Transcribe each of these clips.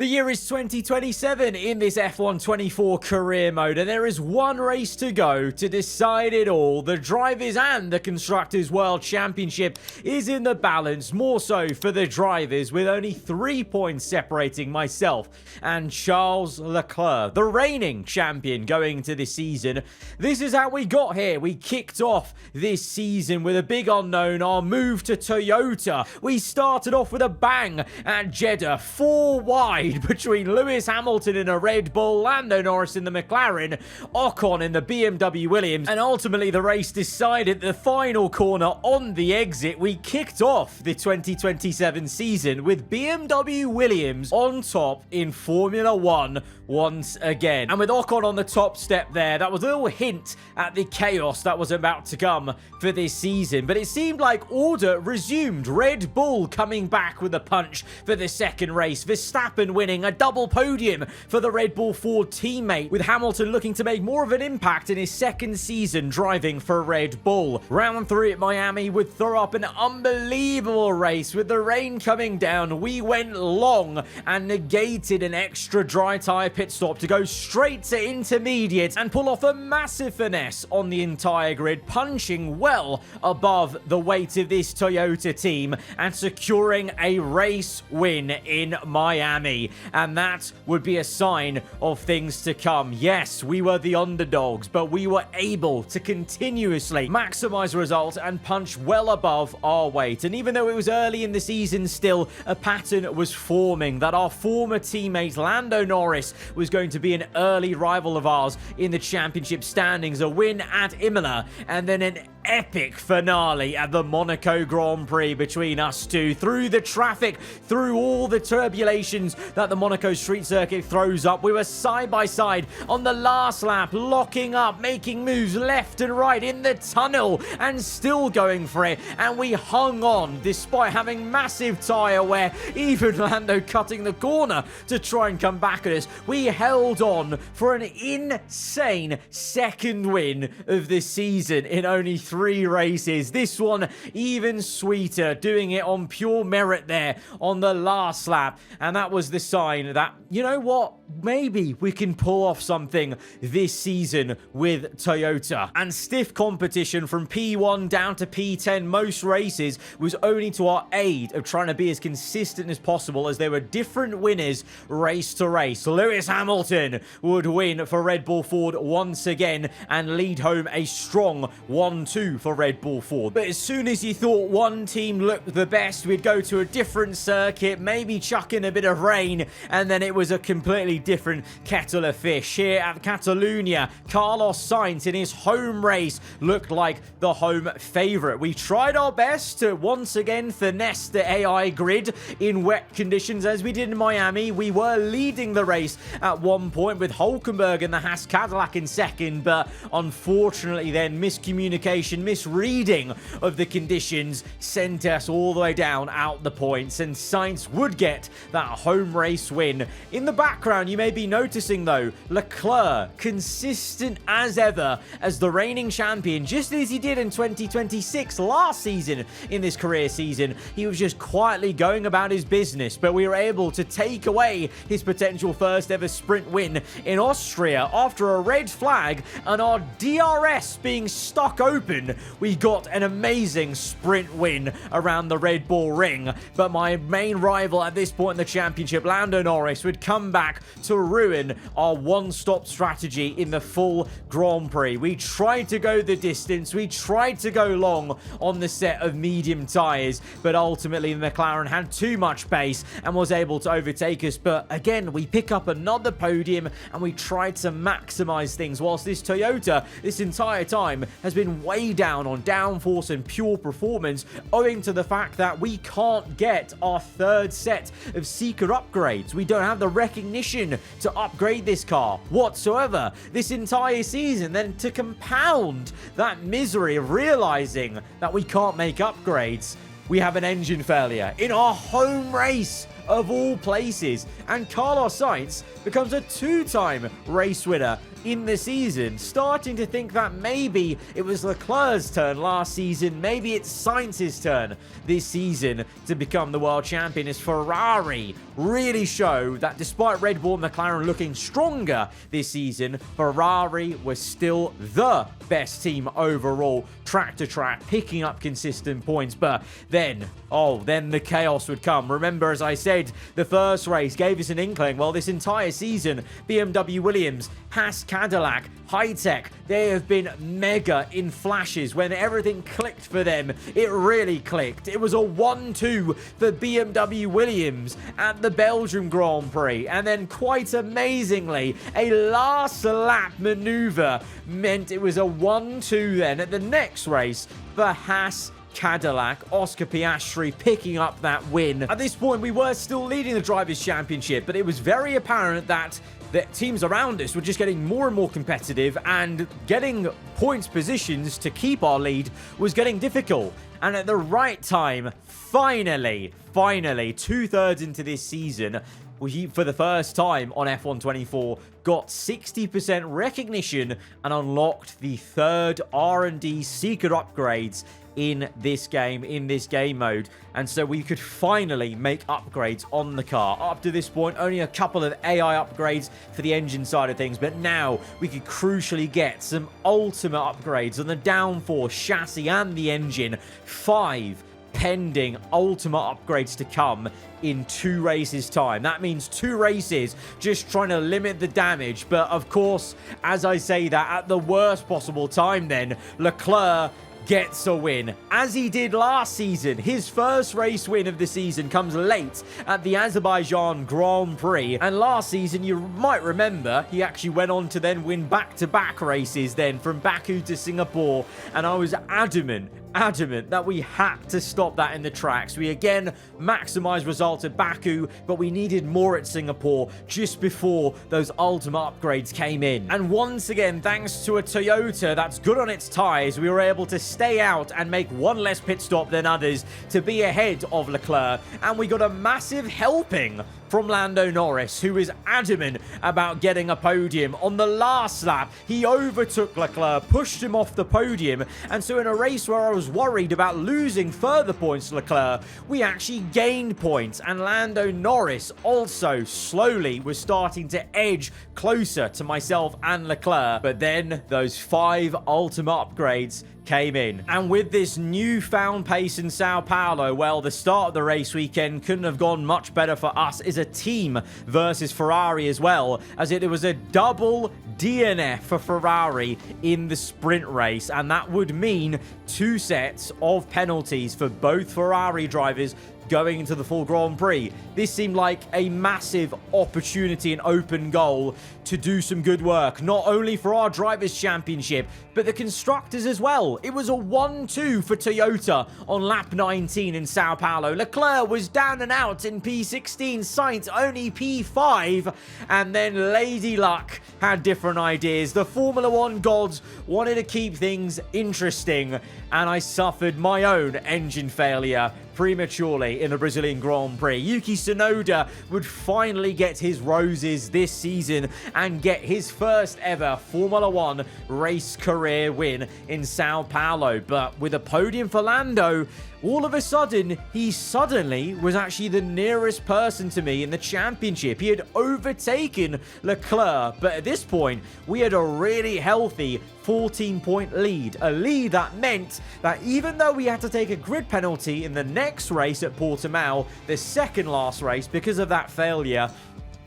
The year is 2027 in this F1 24 career mode, and there is one race to go to decide it all. The Drivers and the Constructors World Championship is in the balance, more so for the drivers, with only 3 points separating myself and Charles Leclerc, the reigning champion going to this season. This is how we got here. We kicked off this season with a big unknown, our move to Toyota. We started off with a bang at Jeddah, 4 wide between Lewis Hamilton in a Red Bull, Lando Norris in the McLaren, Ocon in the BMW Williams, and ultimately the race decided the final corner on the exit. We kicked off the 2027 season with BMW Williams on top in Formula 1 once again. And with Ocon on the top step there, that was a little hint at the chaos that was about to come for this season. But it seemed like order resumed. Red Bull coming back with a punch for the second race. Verstappen winning a double podium for the Red Bull Ford teammate, with Hamilton looking to make more of an impact in his second season driving for Red Bull. Round 3 at Miami would throw up an unbelievable race. With the rain coming down, we went long and negated an extra dry tyre pit stop to go straight to intermediate and pull off a massive finesse on the entire grid, punching well above the weight of this Toyota team and securing a race win in Miami. And that would be a sign of things to come. Yes, we were the underdogs, but we were able to continuously maximize results and punch well above our weight. And even though it was early in the season, still a pattern was forming that our former teammate Lando Norris was going to be an early rival of ours in the championship standings. A win at Imola and then an epic finale at the Monaco Grand Prix between us two, through the traffic, through all the turbulations that the Monaco street circuit throws up. We were side by side on the last lap, locking up, making moves left and right in the tunnel and still going for it, and we hung on despite having massive tyre wear, even Lando cutting the corner to try and come back at us. We held on for an insane second win of the season in only 3 races. This one even sweeter, doing it on pure merit there on the last lap. And that was the sign that, you know what, maybe we can pull off something this season with Toyota. And stiff competition from P1 down to P10 most races was only to our aid of trying to be as consistent as possible, as there were different winners race to race. Lewis Hamilton would win for Red Bull Ford once again and lead home a strong 1-2 for Red Bull Ford. But as soon as you thought one team looked the best, we'd go to a different circuit, maybe chuck in a bit of rain, and then it was a completely different kettle of fish. Here at Catalonia, Carlos Sainz in his home race looked like the home favourite. We tried our best to once again finesse the AI grid in wet conditions as we did in Miami. We were leading the race at one point with Hulkenberg and the Haas Cadillac in second, but unfortunately then miscommunication, misreading of the conditions sent us all the way down out the points, and Sainz would get that home race win. In the background, you may be noticing though, Leclerc consistent as ever as the reigning champion, just as he did in 2026 last season. In this career season, he was just quietly going about his business, but we were able to take away his potential first ever sprint win in Austria after a red flag and our DRS being stuck open. We got an amazing sprint win around the Red Bull ring, but my main rival at this point in the championship, Lando Norris, would come back to ruin our one-stop strategy in the full Grand Prix. We tried to go the distance, we tried to go long on the set of medium tyres, but ultimately the McLaren had too much pace and was able to overtake us. But again, we pick up another podium and we tried to maximize things, whilst this Toyota this entire time has been way down on downforce and pure performance, owing to the fact that we can't get our third set of seeker upgrades. We don't have the recognition to upgrade this car whatsoever this entire season. Then to compound that misery of realizing that we can't make upgrades, we have an engine failure in our home race of all places. And Carlos Sainz becomes a 2-time race winner in the season, starting to think that maybe it was Leclerc's turn last season, maybe it's Sainz's turn this season to become the world champion, as Ferrari really show that despite Red Bull and McLaren looking stronger this season, Ferrari was still the best team overall, track to track, picking up consistent points. But then the chaos would come. Remember, as I said, the first race gave us an inkling. Well, this entire season, BMW Williams, Haas Cadillac, High-Tech, they have been mega in flashes. When everything clicked for them, it really clicked. It was a 1-2 for BMW Williams at the Belgium Grand Prix. And then, quite amazingly, a last lap maneuver meant it was a 1-2 then at the next race for Haas Cadillac. Oscar Piastri picking up that win. At this point, we were still leading the Drivers' Championship, but it was very apparent that the teams around us were just getting more and more competitive, and getting points positions to keep our lead was getting difficult. And at the right time, finally, 2/3 into this season, we, for the first time on F1 24, got 60% recognition and unlocked the third R&D secret upgrades in this game mode. And so we could finally make upgrades on the car. Up to this point, only a couple of AI upgrades for the engine side of things, but now we could crucially get some ultimate upgrades on the downforce, chassis, and the engine. 5 pending ultimate upgrades to come in 2 races time. That means 2 races just trying to limit the damage. But of course, as I say that, at the worst possible time then, Leclerc gets a win, as he did last season. His first race win of the season comes late at the Azerbaijan Grand Prix, and last season, you might remember, he actually went on to then win back-to-back races then from Baku to Singapore, and I was adamant that we had to stop that in the tracks. We again maximized results at Baku, but we needed more at Singapore just before those ultimate upgrades came in. And once again, thanks to a Toyota that's good on its tires, we were able to stay out and make 1 less pit stop than others to be ahead of Leclerc. And we got a massive helping from Lando Norris, who is adamant about getting a podium. On the last lap, he overtook Leclerc, pushed him off the podium, and so in a race where I was worried about losing further points to Leclerc, we actually gained points, and Lando Norris also slowly was starting to edge closer to myself and Leclerc. But then those 5 ultimate upgrades came in. And with this newfound pace in Sao Paulo, well, the start of the race weekend couldn't have gone much better for us as a team versus Ferrari as well, as it was a double DNF for Ferrari in the sprint race, and that would mean 2 sets of penalties for both Ferrari drivers going into the full Grand Prix. This seemed like a massive opportunity and open goal to do some good work, not only for our Drivers' Championship, but the Constructors as well. It was a 1-2 for Toyota on lap 19 in Sao Paulo. Leclerc was down and out in P16, Sainz only P5, and then Lady Luck had different ideas. The Formula 1 gods wanted to keep things interesting, and I suffered my own engine failure prematurely in the Brazilian Grand Prix. Yuki Tsunoda would finally get his roses this season and get his first ever Formula 1 race career win in Sao Paulo. But with a podium for Lando, all of a sudden, he suddenly was actually the nearest person to me in the championship. He had overtaken Leclerc, but at this point, we had a really healthy 14-point lead. A lead that meant that even though we had to take a grid penalty in the next race at Portimao, the second last race, because of that failure,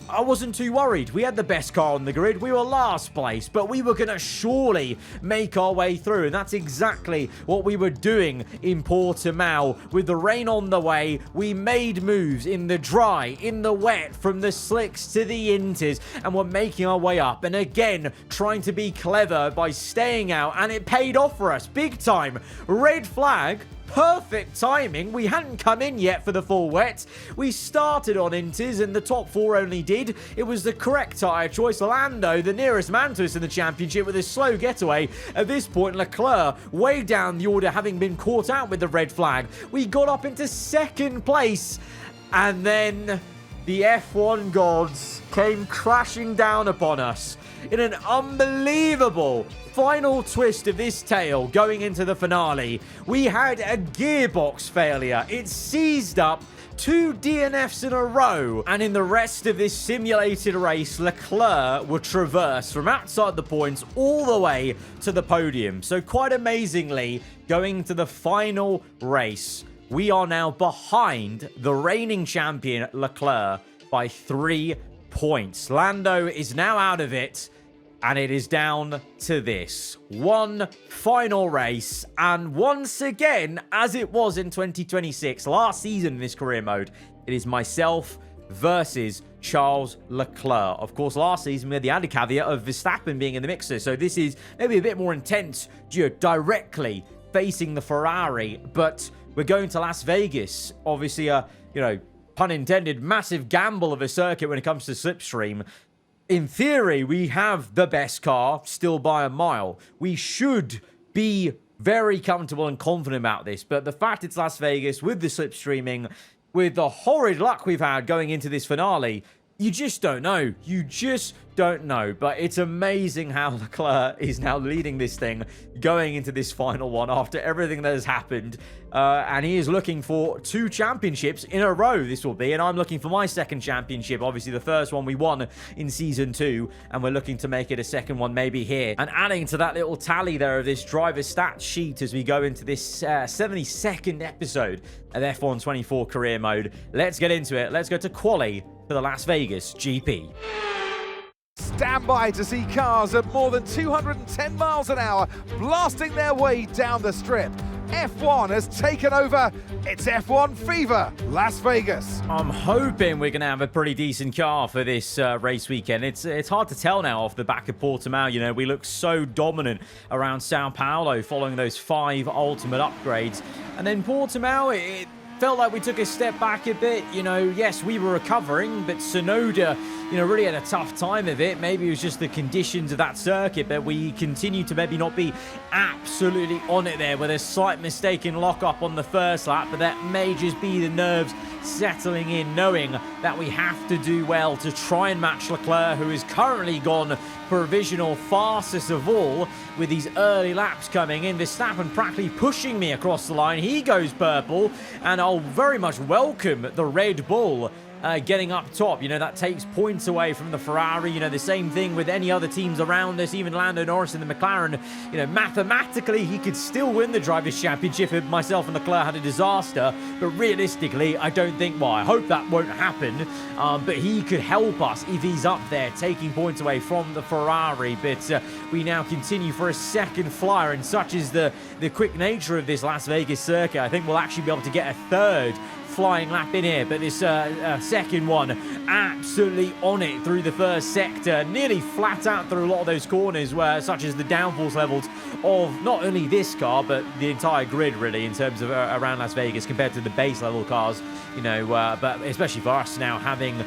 I wasn't too worried. We had the best car on the grid. We were last place, but we were going to surely make our way through. And that's exactly what we were doing in Portimao. With the rain on the way, we made moves in the dry, in the wet, from the slicks to the inters, and we're making our way up. And again, trying to be clever by staying out, and it paid off for us big time. Red flag. Perfect timing. We hadn't come in yet for the full wet. We started on inters and the top 4 only did. It was the correct tyre choice. Lando, the nearest man to us in the championship, with a slow getaway. At this point, Leclerc way down the order, having been caught out with the red flag. We got up into second place, and then the F1 gods came crashing down upon us in an unbelievable final twist of this tale going into the finale. We had a gearbox failure. It seized up 2 DNFs in a row, and in the rest of this simulated race, Leclerc would traverse from outside the points all the way to the podium. So quite amazingly, going to the final race, we are now behind the reigning champion Leclerc by 3 points. Lando is now out of it, and it is down to this one final race. And once again, as it was in 2026, last season in this career mode, it is myself versus Charles Leclerc. Of course, last season we had the added caveat of Verstappen being in the mixer, so this is maybe a bit more intense, directly facing the Ferrari. But we're going to Las Vegas, obviously a, pun intended, massive gamble of a circuit when it comes to slipstream. In theory, we have the best car still by a mile. We should be very comfortable and confident about this. But the fact it's Las Vegas, with the slipstreaming, with the horrid luck we've had going into this finale, you just don't know. You just don't know. But it's amazing how Leclerc is now leading this thing going into this final one after everything that has happened. And he is looking for 2 championships in a row, this will be. And I'm looking for my second championship. Obviously, the first one we won in Season 2. And we're looking to make it a second one maybe here. And adding to that little tally there of this driver stat sheet as we go into this 72nd episode of F1 24 career mode. Let's get into it. Let's go to quali for the Las Vegas GP. Stand by to see cars at more than 210 miles an hour blasting their way down the strip. F1 has taken over. It's F1 fever, Las Vegas. I'm hoping we're going to have a pretty decent car for this race weekend. It's hard to tell now off the back of Portimao. We look so dominant around Sao Paulo following those 5 ultimate upgrades. And then Portimao, it felt like we took a step back a bit. Yes, we were recovering, but Tsunoda, really had a tough time of it. Maybe it was just the conditions of that circuit, but we continue to maybe not be absolutely on it there with a slight mistake in lock-up on the first lap, but that may just be the nerves settling in, knowing that we have to do well to try and match Leclerc, who is currently gone provisional fastest of all with these early laps coming in. Verstappen practically pushing me across the line. He goes purple, and I'll very much welcome the Red Bull getting up top. That takes points away from the Ferrari. The same thing with any other teams around us, even Lando Norris in the McLaren. Mathematically, he could still win the Drivers' Championship if myself and Leclerc had a disaster. But realistically, I don't think, I hope that won't happen. But he could help us if he's up there, taking points away from the Ferrari. But we now continue for a second flyer, and such is the quick nature of this Las Vegas circuit. I think we'll actually be able to get a third flying lap in here, but this second one absolutely on it through the first sector, nearly flat out through a lot of those corners, where such as the downforce levels of not only this car but the entire grid, really, in terms of around Las Vegas compared to the base level cars. But especially for us now having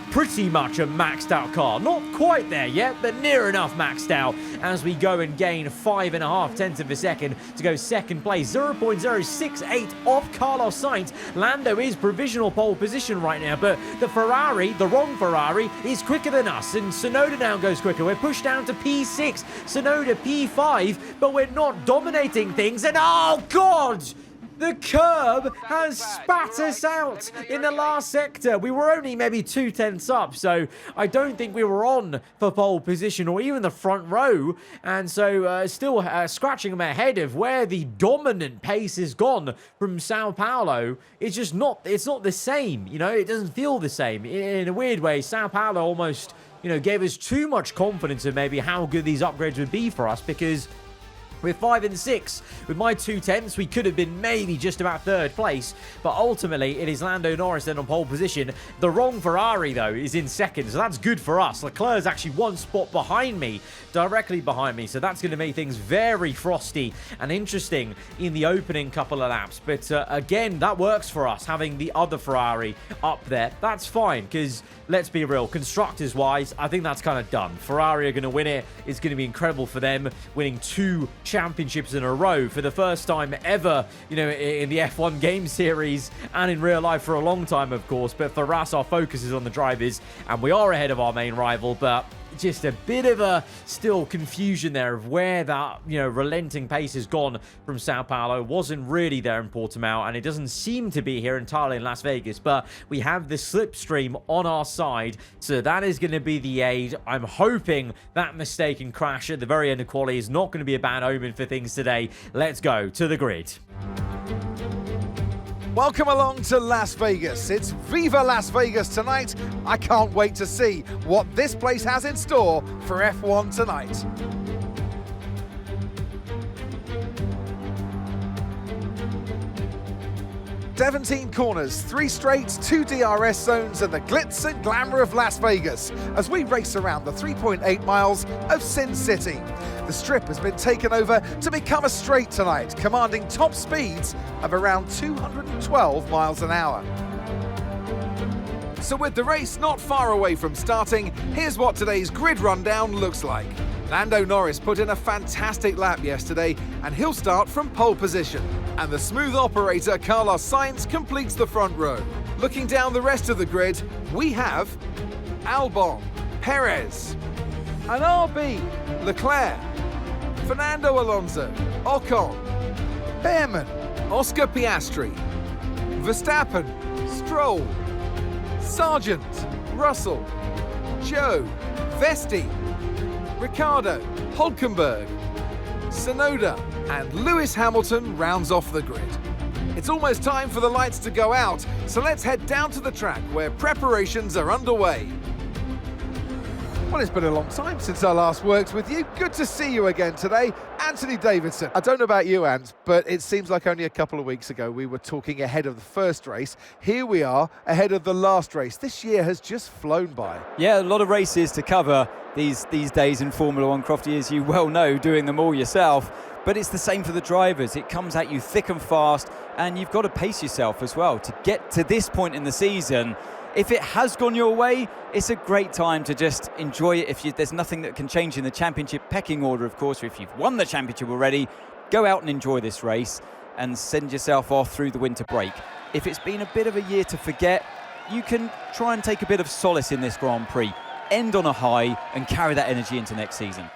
pretty much a maxed out car. Not quite there yet, but near enough maxed out as we go and gain 5.5 tenths of a second to go second place. 0.068 off Carlos Sainz. Lando is provisional pole position right now, but the Ferrari, the wrong Ferrari, is quicker than us, and Tsunoda now goes quicker. We're pushed down to P6, Tsunoda P5, but we're not dominating things, and oh God! The curb has spat us out in the last sector. We were only maybe 2 tenths up, so I don't think we were on for pole position or even the front row. And so still scratching them ahead of where the dominant pace has gone from Sao Paulo. It's just not, it's not the same. It doesn't feel the same. In a weird way, Sao Paulo almost, gave us too much confidence of maybe how good these upgrades would be for us, because we're 5 and 6. With my 2 tenths, we could have been maybe just about third place. But ultimately, it is Lando Norris then on pole position. The wrong Ferrari, though, is in second. So that's good for us. Leclerc's actually 1 spot behind me, directly behind me. So that's going to make things very frosty and interesting in the opening couple of laps. But again, that works for us, having the other Ferrari up there. That's fine, because let's be real, constructors-wise, I think that's kind of done. Ferrari are going to win it. It's going to be incredible for them, winning 2 championships in a row for the first time ever, you know, in the F1 game series and in real life for a long time, of course. But for us, our focus is on the drivers, and we are ahead of our main rival, but just a bit of a still confusion there of where that, you know, relenting pace has gone from Sao Paulo. Wasn't really there in Portimao, and it doesn't seem to be here entirely in Las Vegas, but we have the slipstream on our side, so that is going to be the aid. I'm hoping that mistaken crash at the very end of quali is not going to be a bad omen for things today. Let's go to the grid. Welcome along to Las Vegas. It's Viva Las Vegas tonight. I can't wait to see what this place has in store for F1 tonight. "17 corners, 3 straights, 2 DRS zones, and the glitz and glamour of Las Vegas as we race around the 3.8 miles of Sin City. The strip has been taken over to become a straight tonight, commanding top speeds of around 212 miles an hour. So with the race not far away from starting, here's what today's grid rundown looks like. Lando Norris put in a fantastic lap yesterday, and he'll start from pole position. And the smooth operator Carlos Sainz completes the front row. Looking down the rest of the grid, we have Albon, Perez, an RB, Leclerc, Fernando Alonso, Ocon, Behrman, Oscar Piastri, Verstappen, Stroll, Sargent, Russell, Joe, Vesti, Ricciardo, Hulkenberg, Tsunoda, and Lewis Hamilton rounds off the grid. It's almost time for the lights to go out, so let's head down to the track where preparations are underway. Well, it's been a long time since I last worked with you. Good to see you again today. Anthony Davidson. I don't know about you, Ant, but it seems like only a couple of weeks ago we were talking ahead of the first race. Here we are ahead of the last race. This year has just flown by. Yeah, a lot of races to cover these days in Formula One, Crofty, as you well know, doing them all yourself. But it's the same for the drivers. It comes at you thick and fast, and you've got to pace yourself as well to get to this point in the season. If it has gone your way, it's a great time to just enjoy it. There's nothing that can change in the championship pecking order, of course. If you've won the championship already, go out and enjoy this race and send yourself off through the winter break. If it's been a bit of a year to forget, you can try and take a bit of solace in this Grand Prix, end on a high and carry that energy into next season.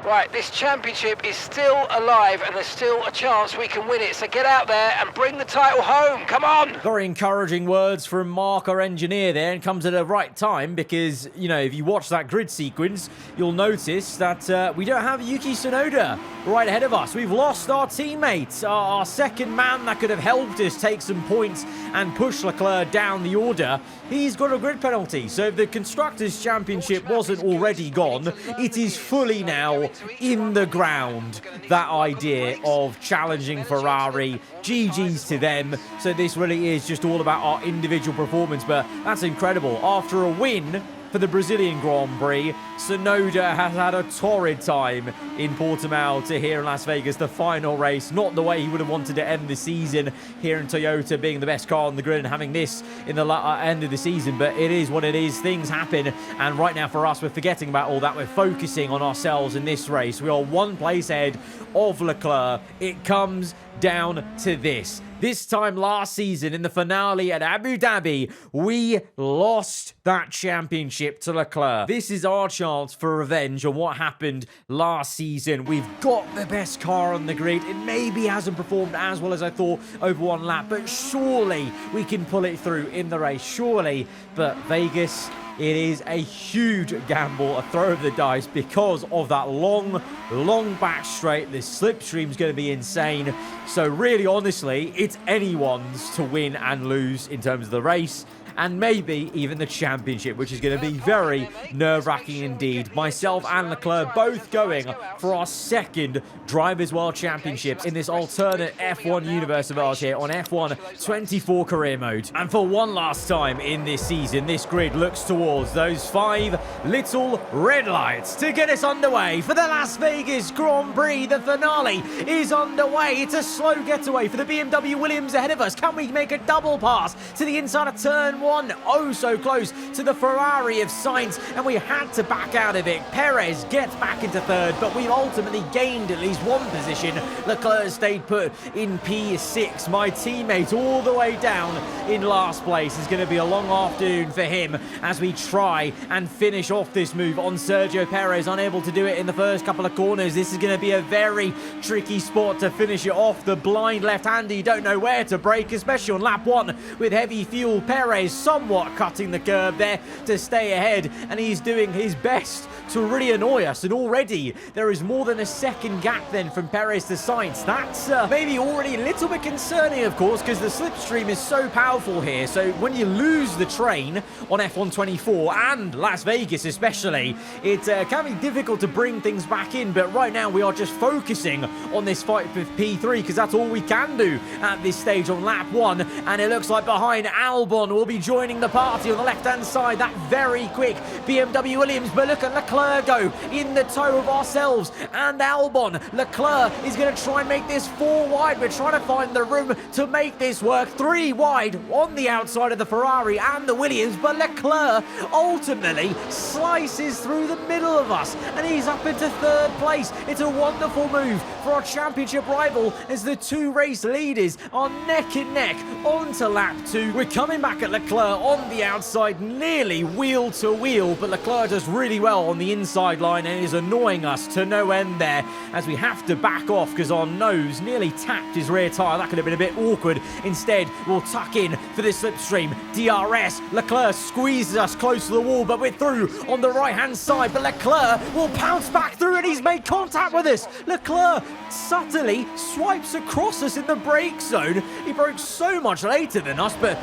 Right, this championship is still alive and there's still a chance we can win it. So get out there and bring the title home. Come on! Very encouraging words from Mark, our engineer there, and comes at the right time because, you know, if you watch that grid sequence, you'll notice that we don't have Yuki Tsunoda right ahead of us. We've lost our teammate, our second man that could have helped us take some points and push Leclerc down the order. He's got a grid penalty. So if the Constructors' Championship wasn't already gone, it is fully now in the ground. That idea of challenging Ferrari, GG's to them. So this really is just all about our individual performance, but that's incredible. After a win for the Brazilian Grand Prix, Tsunoda has had a torrid time in Portimao to here in Las Vegas, the final race. Not the way he would have wanted to end the season here in Toyota, being the best car on the grid and having this in the end of the season, but it is what it is. Things happen, and right now for us, we're forgetting about all that. We're focusing on ourselves in this race. We are one place ahead of Leclerc. It comes down to this. This time last season in the finale at Abu Dhabi, we lost that championship to Leclerc. This is our chance for revenge on what happened last season. We've got the best car on the grid. It maybe hasn't performed as well as I thought over one lap, but surely we can pull it through in the race, surely. But Vegas, it is a huge gamble, a throw of the dice because of that long back straight. This slipstream's going to be insane. So really, honestly, it's anyone's to win and lose in terms of the race, and maybe even the championship, which is going to be very nerve-wracking indeed. Myself and Leclerc both going for our second Drivers' World Championship in this alternate F1 universe of ours here on F1 24 career mode. And for one last time in this season, this grid looks towards towards those 5 little red lights to get us underway for the Las Vegas Grand Prix. The finale is underway. It's a slow getaway for the BMW Williams ahead of us. Can we make a double pass to the inside of turn 1? Oh, so close to the Ferrari of Sainz, and we had to back out of it. Perez gets back into third, but we've ultimately gained at least one position. Leclerc stayed put in P6. My teammate all the way down in last place. Is going to be a long afternoon for him as we try and finish off this move on Sergio Perez. Unable to do it in the first couple of corners. This is going to be a very tricky spot to finish it off. The blind left-hander, you don't know where to brake, especially on lap 1 with heavy fuel. Perez somewhat cutting the curb there to stay ahead, and he's doing his best to really annoy us. And already there is more than a second gap then from Perez to Sainz. That's maybe already a little bit concerning, of course, because the slipstream is so powerful here. So when you lose the train on F1 24 and Las Vegas especially, it can be difficult to bring things back in. But right now we are just focusing on this fight with P3 because that's all we can do at this stage on lap 1. And it looks like behind Albon will be joining the party on the left-hand side. That very quick BMW Williams. But look at Leclerc go in the tow of ourselves and Albon. Leclerc is going to try and make this 4 wide. We're trying to find the room to make this work. 3 wide on the outside of the Ferrari and the Williams, but Leclerc ultimately slices through the middle of us and he's up into 3rd place. It's a wonderful move for our championship rival as the 2 race leaders are neck and neck onto lap 2. We're coming back at Leclerc on the outside, nearly wheel to wheel, but Leclerc does really well on the inside line and is annoying us to no end there as we have to back off because our nose nearly tapped his rear tyre. That could have been a bit awkward. Instead, we'll tuck in for this slipstream. DRS. Leclerc squeezes us close to the wall, but we're through on the right-hand side. But Leclerc will pounce back through and he's made contact with us. Leclerc subtly swipes across us in the brake zone. He broke so much later than us, but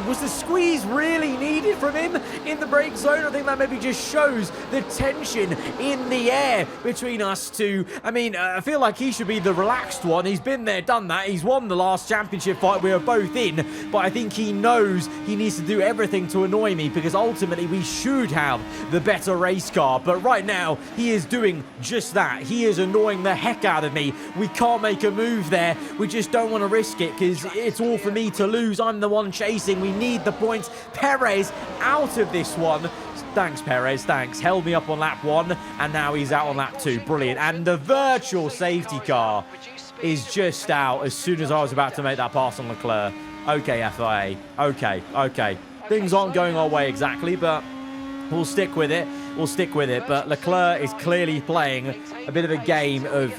was the squeeze really needed from him in the brake zone? I think that maybe just shows the tension in the air between us two. I mean, I feel like he should be the relaxed one. He's been there, done that. He's won the last championship fight we were both in, but I think he knows he needs to do everything to annoy me because ultimately we should have the better race car. But right now, he is doing just that. He is annoying the heck out of me. We can't make a move there. We just don't want to risk it because it's all for me to lose. I'm the one chasing. We need the points. Perez out of this one. Thanks, Perez, thanks. Held me up on lap 1, and now he's out on lap 2. Brilliant. And the virtual safety car is just out as soon as I was about to make that pass on Leclerc. Okay, FIA. Okay. Things aren't going our way exactly, but we'll stick with it. But Leclerc is clearly playing a bit of a game of,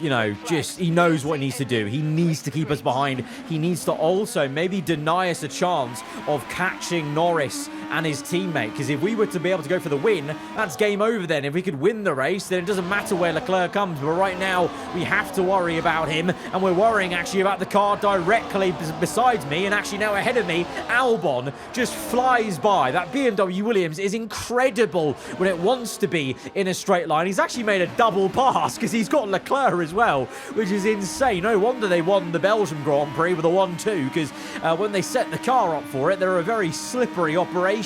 just he knows what he needs to do. He needs to keep us behind. He needs to also maybe deny us a chance of catching Norris and his teammate, because if we were to be able to go for the win, that's game over then. If we could win the race, then it doesn't matter where Leclerc comes. But right now, we have to worry about him, and we're worrying actually about the car directly beside me, and actually now ahead of me, Albon just flies by. That BMW Williams is incredible when it wants to be in a straight line. He's actually made a double pass because he's got Leclerc as well, which is insane. No wonder they won the Belgium Grand Prix with a 1-2, because when they set the car up for it, they're a very slippery operation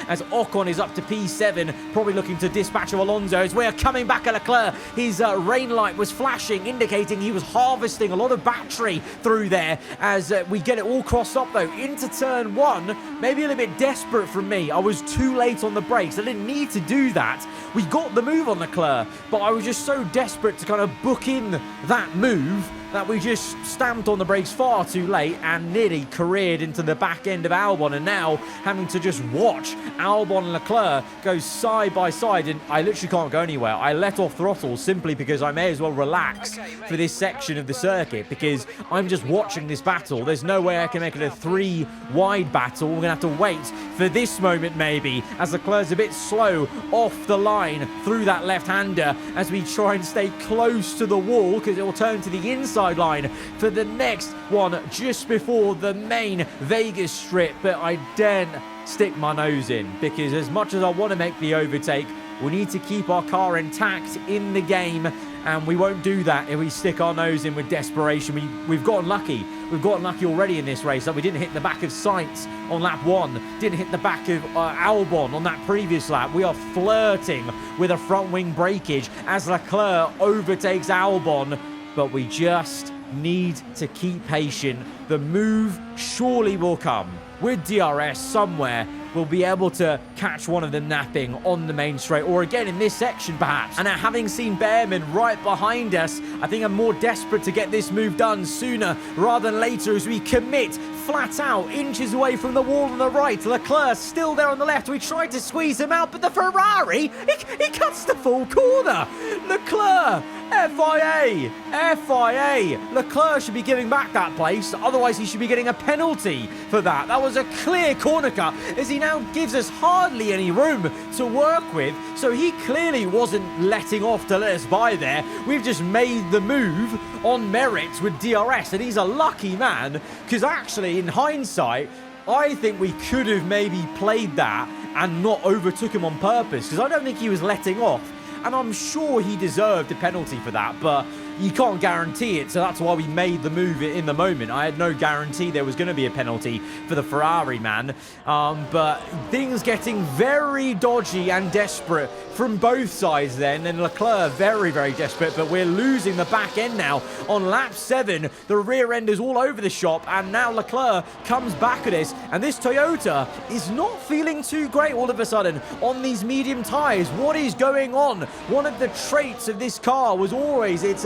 as Ocon is up to P7, probably looking to dispatch of Alonso as we're coming back at Leclerc. His rain light was flashing, indicating he was harvesting a lot of battery through there as we get it all crossed up though into turn 1. Maybe a little bit desperate from me. I was too late on the brakes. I didn't need to do that. We got the move on Leclerc, but I was just so desperate to kind of book in that move that we just stamped on the brakes far too late and nearly careered into the back end of Albon, and now having to just watch Albon and Leclerc go side by side, and I literally can't go anywhere. I let off throttle simply because I may as well relax for this section of the circuit because I'm just watching this battle. There's no way I can make it a 3-wide battle. We're going to have to wait for this moment maybe as Leclerc's a bit slow off the line through that left-hander as we try and stay close to the wall because it will turn to the inside line for the next one just before the main Vegas strip. But I daren't stick my nose in because as much as I want to make the overtake, we need to keep our car intact in the game. and we won't do that if we stick our nose in with desperation. We've gotten lucky. We've gotten lucky already in this race. That we didn't hit the back of Sainz on lap 1, didn't hit the back of Albon on that previous lap. We are flirting with a front wing breakage as Leclerc overtakes Albon, but we just need to keep patient. The move surely will come. With DRS somewhere, we'll be able to catch one of them napping on the main straight, or again in this section perhaps. And having seen Behrman right behind us, I think I'm more desperate to get this move done sooner rather than later as we commit flat out, inches away from the wall on the right. Leclerc still there on the left. We tried to squeeze him out, but the Ferrari, he cuts the full corner. Leclerc, FIA, FIA. Leclerc should be giving back that place, otherwise he should be getting a penalty for that. That was a clear corner cut, as he now gives us hardly any room to work with, so he clearly wasn't letting off to let us by there. We've just made the move on merit with DRS, and he's a lucky man, because actually, in hindsight, I think we could have maybe played that and not overtook him on purpose, because I don't think he was letting off. And I'm sure he deserved a penalty for that, but you can't guarantee it, so that's why we made the move in the moment. I had no guarantee there was going to be a penalty for the Ferrari man, but things getting very dodgy and desperate from both sides then, and Leclerc very, very desperate, but we're losing the back end now. On lap 7, the rear end is all over the shop, and now Leclerc comes back at us, and this Toyota is not feeling too great all of a sudden on these medium tyres. What is going on? One of the traits of this car was always its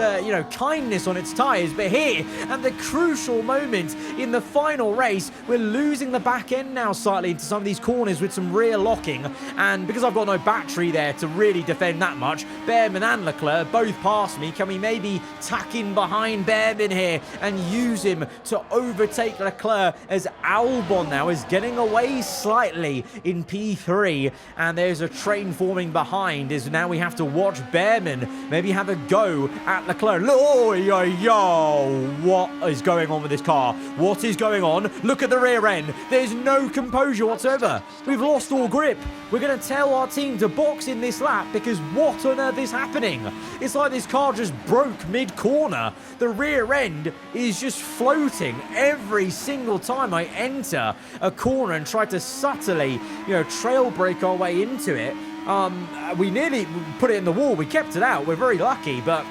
kindness on its tyres, but here at the crucial moment in the final race, we're losing the back end now slightly into some of these corners with some rear locking, and because I've got no battery there to really defend that much, Behrman and Leclerc both past me. Can we maybe tack in behind Behrman here and use him to overtake Leclerc, as Albon now is getting away slightly in P3, and there's a train forming behind, as now we have to watch Behrman maybe have a go at Leclerc. Oh, yo, what is going on with this car? What is going on? Look at the rear end. There's no composure whatsoever. We've lost all grip. We're going to tell our team to box in this lap, because what on earth is happening? It's like this car just broke mid-corner. The rear end is just floating every single time I enter a corner and try to subtly, trail break our way into it. We nearly put it in the wall. We kept it out. We're very lucky, but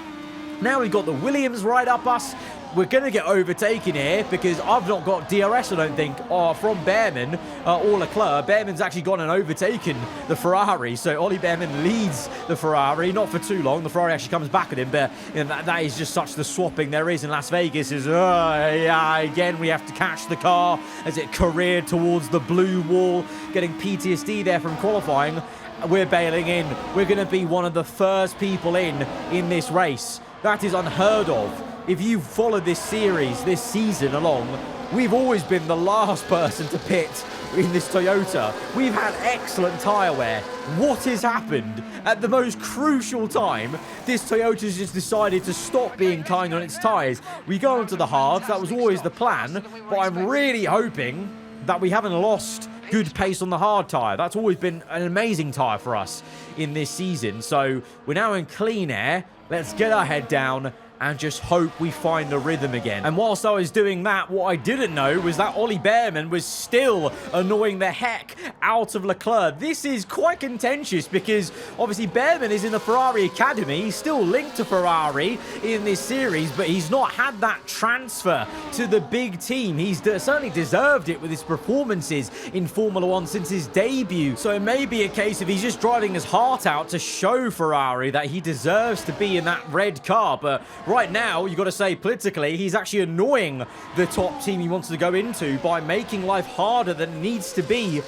now we've got the Williams right up us. We're going to get overtaken here, because I've not got DRS, I don't think, from Behrman or Leclerc. Behrman's actually gone and overtaken the Ferrari, so Ollie Behrman leads the Ferrari, not for too long. The Ferrari actually comes back at him, but that is just such the swapping there is in Las Vegas. Again, we have to catch the car as it careered towards the blue wall, getting PTSD there from qualifying. We're bailing in. We're going to be one of the first people in this race. That is unheard of. If you've followed this series, this season along, we've always been the last person to pit in this Toyota. We've had excellent tyre wear. What has happened at the most crucial time? This Toyota's just decided to stop being kind on its tyres. We go onto the hards. That was always the plan, but I'm really hoping that we haven't lost good pace on the hard tyre. That's always been an amazing tyre for us in this season. So we're now in clean air. Let's get our head down and just hope we find the rhythm again. And whilst I was doing that, what I didn't know was that Ollie Behrman was still annoying the heck out of Leclerc. This is quite contentious, because obviously Behrman is in the Ferrari Academy. He's still linked to Ferrari in this series, but he's not had that transfer to the big team. He's certainly deserved it with his performances in Formula 1 since his debut. So it may be a case of he's just driving his heart out to show Ferrari that he deserves to be in that red car, but right now, you've got to say, politically, he's actually annoying the top team he wants to go into by making life harder than it needs to be.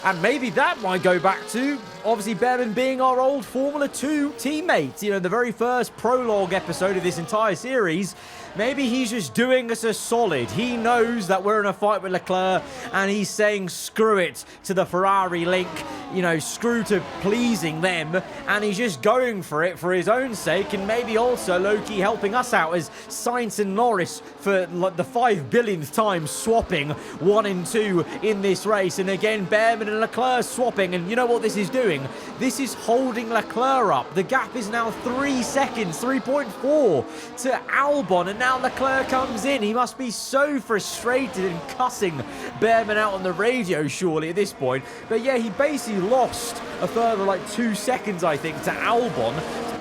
And maybe that might go back to, obviously, Behrman being our old Formula 2 teammate. The very first prologue episode of this entire series. Maybe he's just doing us a solid. He knows that we're in a fight with Leclerc, and he's saying screw it to the Ferrari link. you know, screw to pleasing them, and he's just going for it for his own sake, and maybe also low-key helping us out as Sainz and Norris for like the 5 billionth time swapping 1 and 2 in this race. And again, Behrman and Leclerc swapping, and you know what this is doing? This is holding Leclerc up. The gap is now 3 seconds, 3.4 to Albon, and now Leclerc comes in. He must be so frustrated and cussing Behrman out on the radio surely at this point. But yeah, he basically lost a further like 2 seconds, I think, to Albon.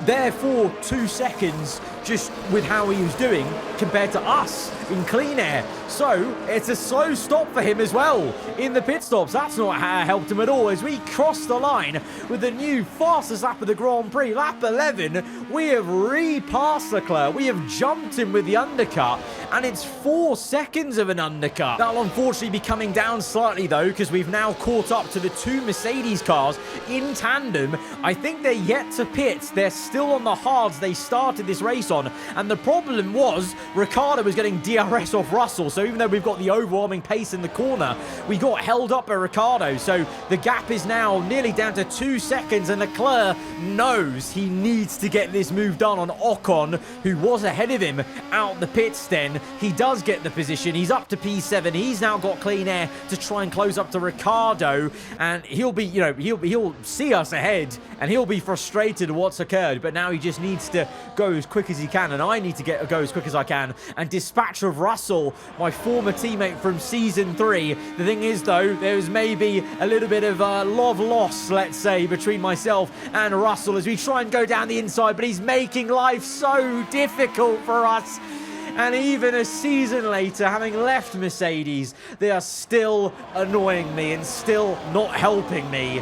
Therefore, 2 seconds just with how he was doing compared to us in clean air. So it's a slow stop for him as well in the pit stops. That's not how it helped him at all as we cross the line with the new fastest lap of the Grand Prix. Lap 11, we have repassed Leclerc. We have jumped him with the undercut, and it's 4 seconds of an undercut. That'll unfortunately be coming down slightly though, because we've now caught up to the 2 Mercedes cars in tandem. I think they're yet to pit. They're still on the hards they started this race on, and the problem was Ricciardo was getting DRS off Russell. So even though we've got the overwhelming pace in the corner, we got held up by Ricciardo. So the gap is now nearly down to 2 seconds, and Leclerc knows he needs to get this move done on Ocon, who was ahead of him out the pits then. He does get the position. He's up to P7. He's now got clean air to try and close up to Ricciardo, and he'll be, you know, he'll see us ahead, and he'll be frustrated at what's occurred. But now he just needs to go as quick as he can, and I need to go as quick as I can and dispatch of Russell, my former teammate from season 3. The thing is though, there's maybe a little bit of love loss, let's say, between myself and Russell as we try and go down the inside, but he's making life so difficult for us. And even a season later, having left Mercedes, they are still annoying me and still not helping me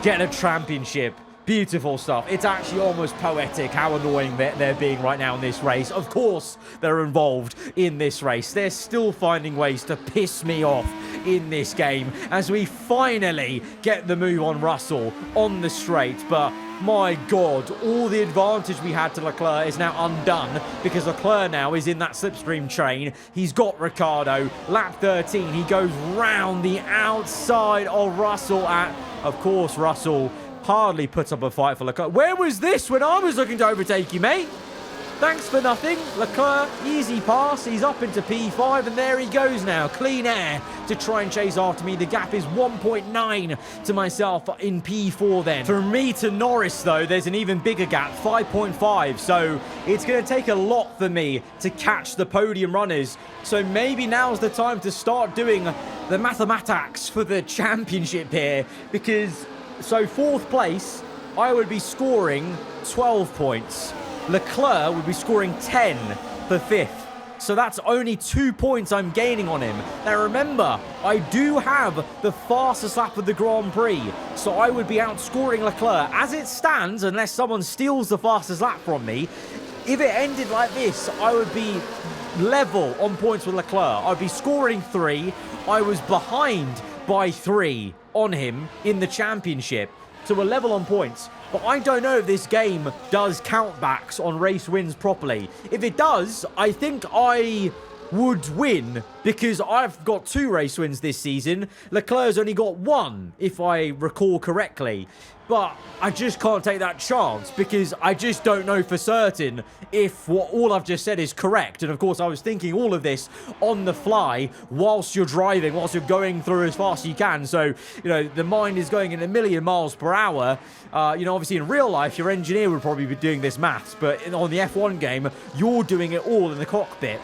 get a championship. Beautiful stuff. It's actually almost poetic how annoying they're being right now in this race. Of course, they're involved in this race. They're still finding ways to piss me off in this game as we finally get the move on Russell on the straight. But my God, all the advantage we had to Leclerc is now undone because Leclerc now is in that slipstream train. He's got Ricciardo. Lap 13, he goes round the outside of Russell at, of course, Russell hardly puts up a fight for Leclerc. Where was this when I was looking to overtake you, mate? Thanks for nothing. Leclerc, easy pass. He's up into P5, and there he goes now. Clean air to try and chase after me. The gap is 1.9 to myself in P4 then. For me to Norris, though, there's an even bigger gap, 5.5. So it's going to take a lot for me to catch the podium runners. So maybe now's the time to start doing the mathematics for the championship here, because so 4th place, I would be scoring 12 points. Leclerc would be scoring 10 for 5th. So that's only 2 points I'm gaining on him. Now remember, I do have the fastest lap of the Grand Prix. So I would be outscoring Leclerc. As it stands, unless someone steals the fastest lap from me, if it ended like this, I would be level on points with Leclerc. I'd be scoring 3. I was behind by 3 on him in the championship. So we're level on points. But I don't know if this game does countbacks on race wins properly. If it does, I think I would win because I've got 2 race wins this season. Leclerc's only got 1, if I recall correctly. But I just can't take that chance because I just don't know for certain if all I've just said is correct. And of course, I was thinking all of this on the fly whilst you're driving, whilst you're going through as fast as you can. So, you know, the mind is going at 1,000,000 miles per hour. You know, obviously in real life, your engineer would probably be doing this maths. But on the F1 game, you're doing it all in the cockpit.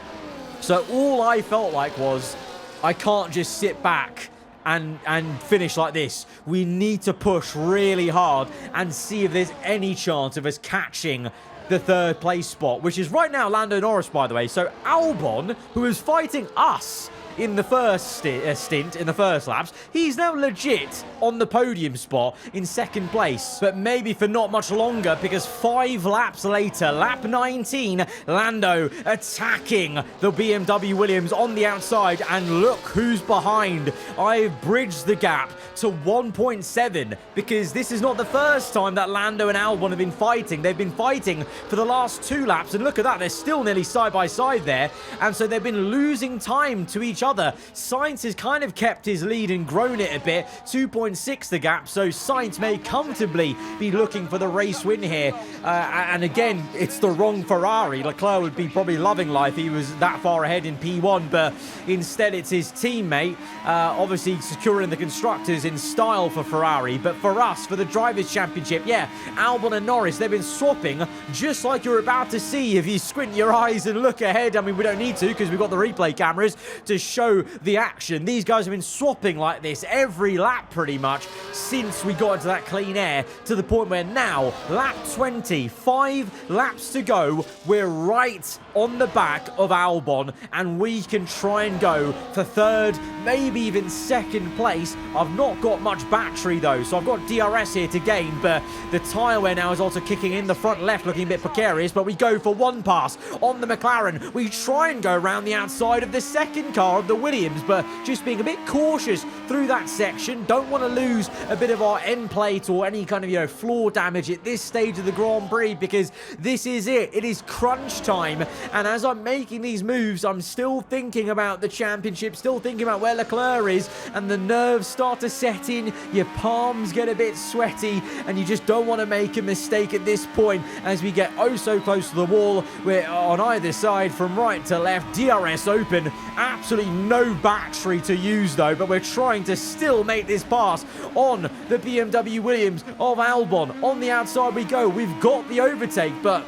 So all I felt like was, I can't just sit back and finish like this. We need to push really hard and see if there's any chance of us catching the 3rd place spot, which is right now Lando Norris, by the way. So Albon, who is fighting us in the first stint, in the first laps, he's now legit on the podium spot in 2nd place. But maybe for not much longer, because 5 laps later, lap 19, Lando attacking the BMW Williams on the outside, and look who's behind. I've bridged the gap to 1.7 because this is not the first time that Lando and Albon have been fighting. They've been fighting for the last 2 laps, and look at that, they're still nearly side by side there, and so they've been losing time to each other other. Sainz has kind of kept his lead and grown it a bit. 2.6 the gap, so Sainz may comfortably be looking for the race win here. And again, it's the wrong Ferrari. Leclerc would be probably loving life. He was that far ahead in P1, but instead it's his teammate, obviously securing the constructors in style for Ferrari. But for us, for the Drivers' Championship, yeah, Albon and Norris, they've been swapping just like you're about to see if you squint your eyes and look ahead. I mean, we don't need to because we've got the replay cameras to show the action. These guys have been swapping like this every lap pretty much since we got into that clean air, to the point where now, lap 20, 5 laps to go, we're right on the back of Albon, and we can try and go for third, maybe even second place. I've not got much battery though, so I've got DRS here to gain, but the tyre wear now is also kicking in the front left, looking a bit precarious, but we go for one pass on the McLaren. We try and go around the outside of the second car of the Williams, but just being a bit cautious through that section. Don't want to lose a bit of our end plate or any kind of, you know, floor damage at this stage of the Grand Prix, because this is it. It is crunch time, and as I'm making these moves, I'm still thinking about the championship, still thinking about where Leclerc is, and the nerves start to set in. Your palms get a bit sweaty, and you just don't want to make a mistake at this point as we get oh so close to the wall. We're on either side from right to left, DRS open, absolutely no battery to use though, but we're trying to still make this pass on the BMW Williams of Albon. On the outside we go, we've got the overtake, but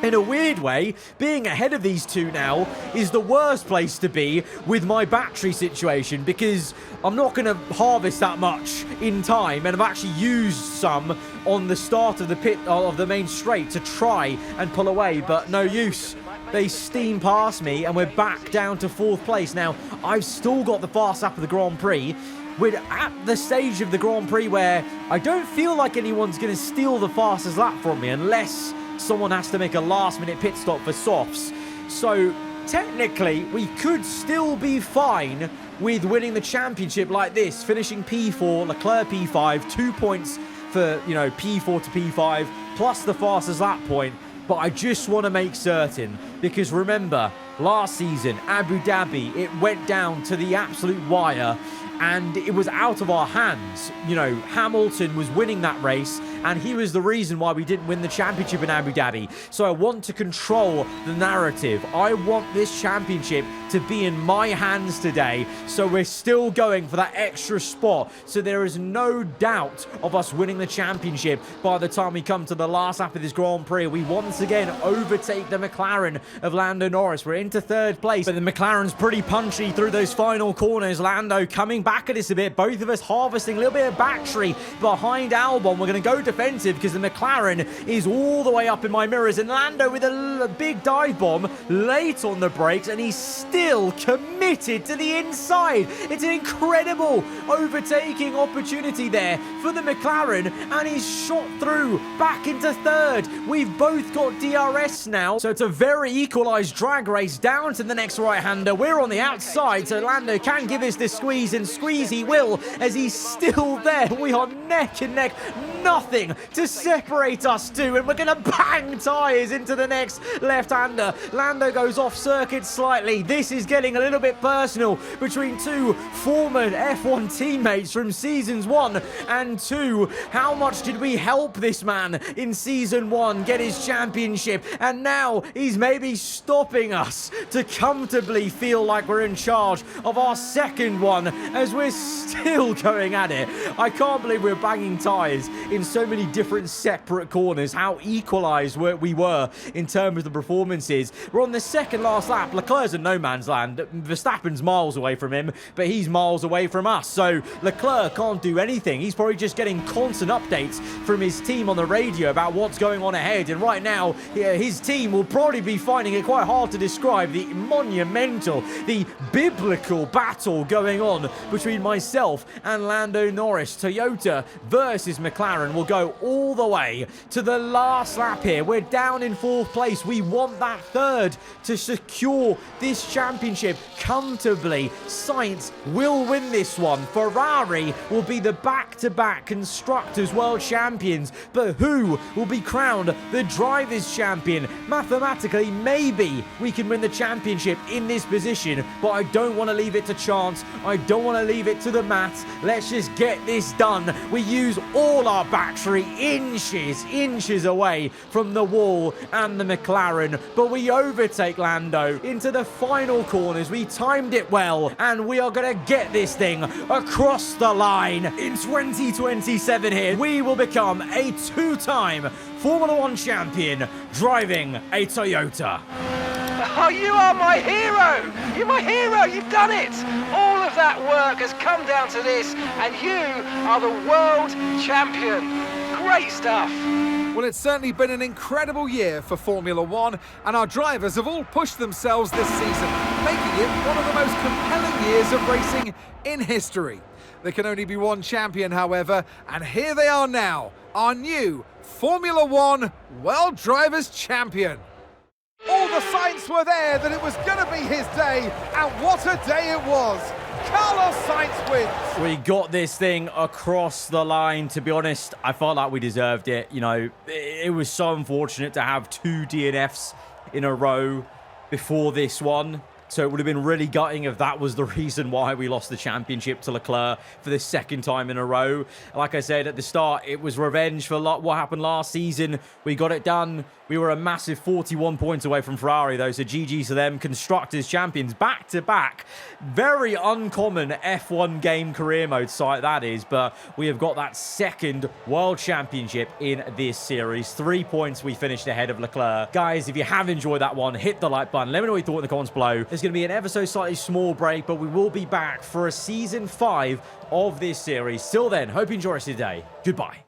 in a weird way, being ahead of these two now is the worst place to be with my battery situation, because I'm not going to harvest that much in time, and I've actually used some on the start of the pit of the main straight to try and pull away, but no use. They steam past me and we're back down to 4th place. Now, I've still got the fast lap of the Grand Prix. We're at the stage of the Grand Prix where I don't feel like anyone's going to steal the fastest lap from me unless someone has to make a last-minute pit stop for softs. So, technically, we could still be fine with winning the championship like this, finishing P4, Leclerc P5, 2 points for, you know, P4 to P5, plus the fastest lap point. But I just want to make certain, because remember, last season, Abu Dhabi, it went down to the absolute wire, and it was out of our hands. You know, Hamilton was winning that race, and he was the reason why we didn't win the championship in Abu Dhabi. So I want to control the narrative. I want this championship to be in my hands today. So we're still going for that extra spot. So there is no doubt of us winning the championship by the time we come to the last lap of this Grand Prix. We once again overtake the McLaren of Lando Norris. We're into 3rd place, but the McLaren's pretty punchy through those final corners. Lando coming back at us a bit. Both of us harvesting a little bit of battery behind Albon. We're going to go defensive because the McLaren is all the way up in my mirrors, and Lando with a big dive bomb late on the brakes, and he's still committed to the inside. It's an incredible overtaking opportunity there for the McLaren, and he's shot through back into 3rd. We've both got DRS now, so it's a very equalized drag race down to the next right-hander. We're on the outside, so Lando can give us the squeeze, and squeeze he will as he's still there. We are neck and neck, nothing to separate us two, and we're going to bang tyres into the next left-hander. Lando goes off circuit slightly. This is getting a little bit personal between two former F1 teammates from seasons 1 and 2. How much did we help this man in season 1 get his championship, and now he's maybe stopping us to comfortably feel like we're in charge of our second one as we're still going at it. I can't believe we're banging tyres in so many different separate corners, how equalized we were in terms of the performances. We're on the second last lap. Leclerc's in no man's land. Verstappen's miles away from him, but he's miles away from us, so Leclerc can't do anything. He's probably just getting constant updates from his team on the radio about what's going on ahead, and right now his team will probably be finding it quite hard to describe the monumental, the biblical battle going on between myself and Lando Norris. Toyota versus McLaren will go all the way to the last lap here. We're down in 4th place. We want that 3rd to secure this championship comfortably. Sainz will win this one. Ferrari will be the back-to-back Constructors World Champions, but who will be crowned the Drivers' Champion? Mathematically, maybe we can win the championship in this position, but I don't want to leave it to chance. I don't want to leave it to the maths. Let's just get this done. We use all our battery inches away from the wall and the McLaren, but we overtake Lando into the final corners. We timed it well, and we are going to get this thing across the line. In 2027 here, we will become a 2-time Formula 1 champion driving a Toyota. Oh, you are my hero! You're my hero! You've done it! All of that work has come down to this, and you are the world champion. Great stuff! Well, it's certainly been an incredible year for Formula 1, and our drivers have all pushed themselves this season, making it one of the most compelling years of racing in history. There can only be one champion, however, and here they are now, our new Formula 1 World Drivers' Champion. All the signs were there that it was going to be his day, and what a day it was. Carlos Sainz wins. We got this thing across the line. To be honest, I felt like we deserved it. You know, it was so unfortunate to have 2 DNFs in a row before this one. So it would have been really gutting if that was the reason why we lost the championship to Leclerc for the 2nd time in a row. Like I said at the start, it was revenge for what happened last season. We got it done. We were a massive 41 points away from Ferrari, though, so GG's to them. Constructors champions back-to-back. Very uncommon F1 game career mode site that is, but we have got that 2nd World Championship in this series. 3 points we finished ahead of Leclerc. Guys, if you have enjoyed that one, hit the like button. Let me know what you thought in the comments below. There's going to be an ever so slightly small break, but we will be back for a Season 5 of this series. Till then, hope you enjoy the rest of your day. Goodbye.